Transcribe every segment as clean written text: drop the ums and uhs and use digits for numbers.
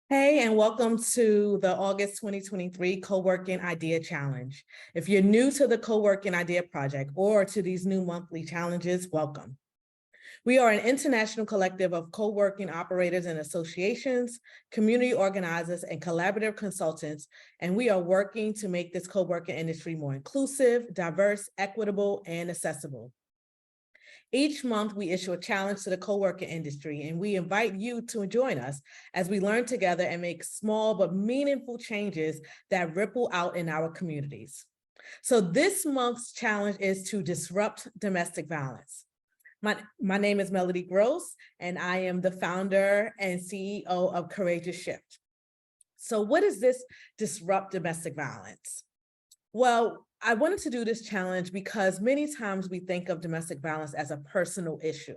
Hey, and welcome to the August 2023 Co-working Idea Challenge. If you're new to the Co-working Idea Project or to these new monthly challenges, welcome. We are an international collective of co-working operators and associations, community organizers, and collaborative consultants, and we are working to make this co-working industry more inclusive, diverse, equitable, and accessible. Each month, we issue a challenge to the co-working industry, and we invite you to join us as we learn together and make small but meaningful changes that ripple out in our communities. So this month's challenge is to disrupt domestic violence. My name is Melody Gross, and I am the founder and CEO of Courageous Shift. So what is this disrupt domestic violence? Well, I wanted to do this challenge because many times we think of domestic violence as a personal issue.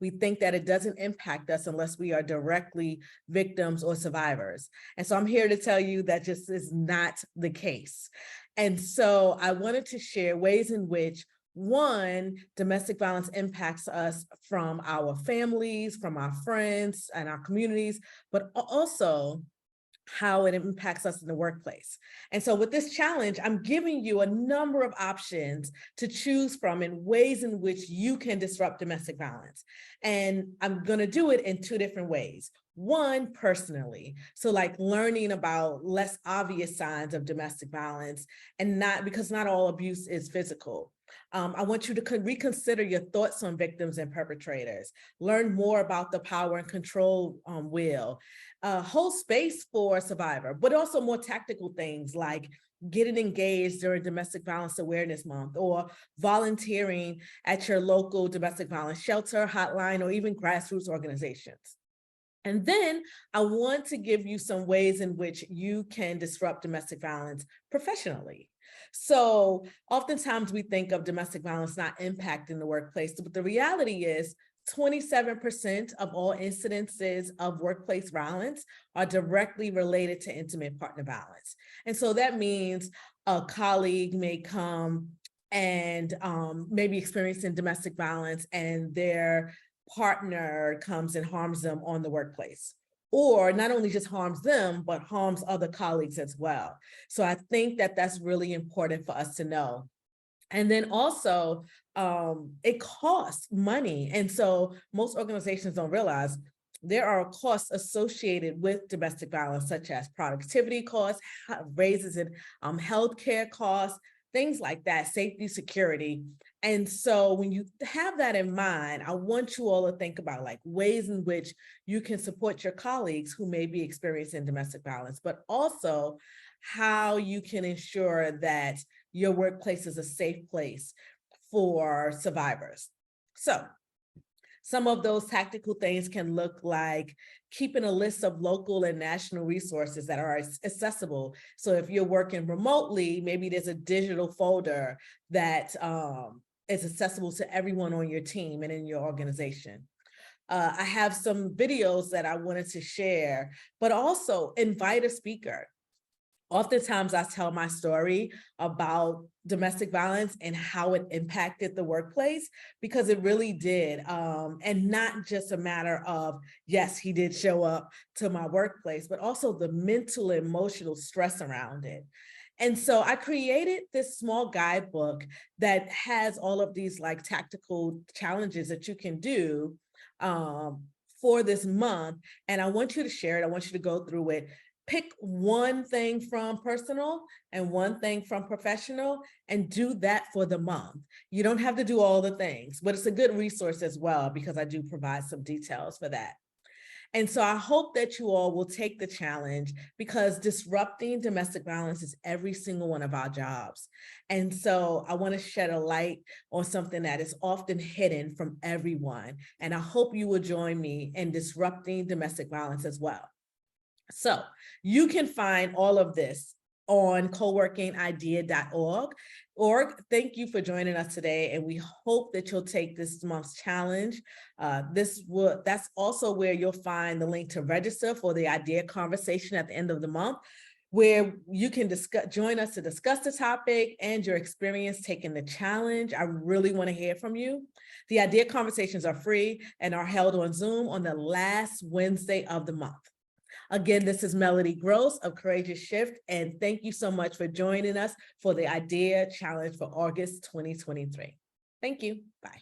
We think that it doesn't impact us unless we are directly victims or survivors. And so I'm here to tell you that just is not the case. And so I wanted to share ways in which, one, domestic violence impacts us from our families, from our friends and our communities, but also how it impacts us in the workplace. And so with this challenge, I'm giving you a number of options to choose from in ways in which you can disrupt domestic violence. And I'm going to do it in two different ways. One, personally, so like learning about less obvious signs of domestic violence, and not because not all abuse is physical. I want you to reconsider your thoughts on victims and perpetrators, learn more about the power and control wheel, hold space for a survivor, but also more tactical things like getting engaged during Domestic Violence Awareness Month, or volunteering at your local domestic violence shelter, hotline, or even grassroots organizations. And then I want to give you some ways in which you can disrupt domestic violence professionally. So oftentimes we think of domestic violence not impacting the workplace, but the reality is 27% of all incidences of workplace violence are directly related to intimate partner violence. And so that means a colleague may come and maybe experiencing domestic violence, and their partner comes and harms them on the workplace, or not only just harms them, but harms other colleagues as well. So I think that that's really important for us to know. And then also, it costs money. And so most organizations don't realize there are costs associated with domestic violence, such as productivity costs, raises in healthcare costs, things like that, safety, security. And so when you have that in mind, I want you all to think about like ways in which you can support your colleagues who may be experiencing domestic violence, but also how you can ensure that your workplace is a safe place for survivors. So some of those tactical things can look like keeping a list of local and national resources that are accessible. So if you're working remotely, maybe there's a digital folder that is accessible to everyone on your team and in your organization. I have some videos that I wanted to share, but also invite a speaker. Oftentimes I tell my story about domestic violence and how it impacted the workplace, because it really did. And not just a matter of, yes, he did show up to my workplace, but also the mental and emotional stress around it. And so I created this small guidebook that has all of these like tactical challenges that you can do for this month. And I want you to share it. I want you to go through it. Pick one thing from personal and one thing from professional, and do that for the month. You don't have to do all the things, but it's a good resource as well, because I do provide some details for that. And so I hope that you all will take the challenge, because disrupting domestic violence is every single one of our jobs. And so I want to shed a light on something that is often hidden from everyone. And I hope you will join me in disrupting domestic violence as well. So you can find all of this on coworkingidea.org. Thank you for joining us today, and we hope that you'll take this month's challenge. That's also where you'll find the link to register for the idea conversation at the end of the month, where you can join us to discuss the topic and your experience taking the challenge. I really want to hear from you. The idea conversations are free and are held on Zoom on the last Wednesday of the month. Again, this is Melody Gross of Courageous Shift, and thank you so much for joining us for the Idea Challenge for August 2023. Thank you. Bye.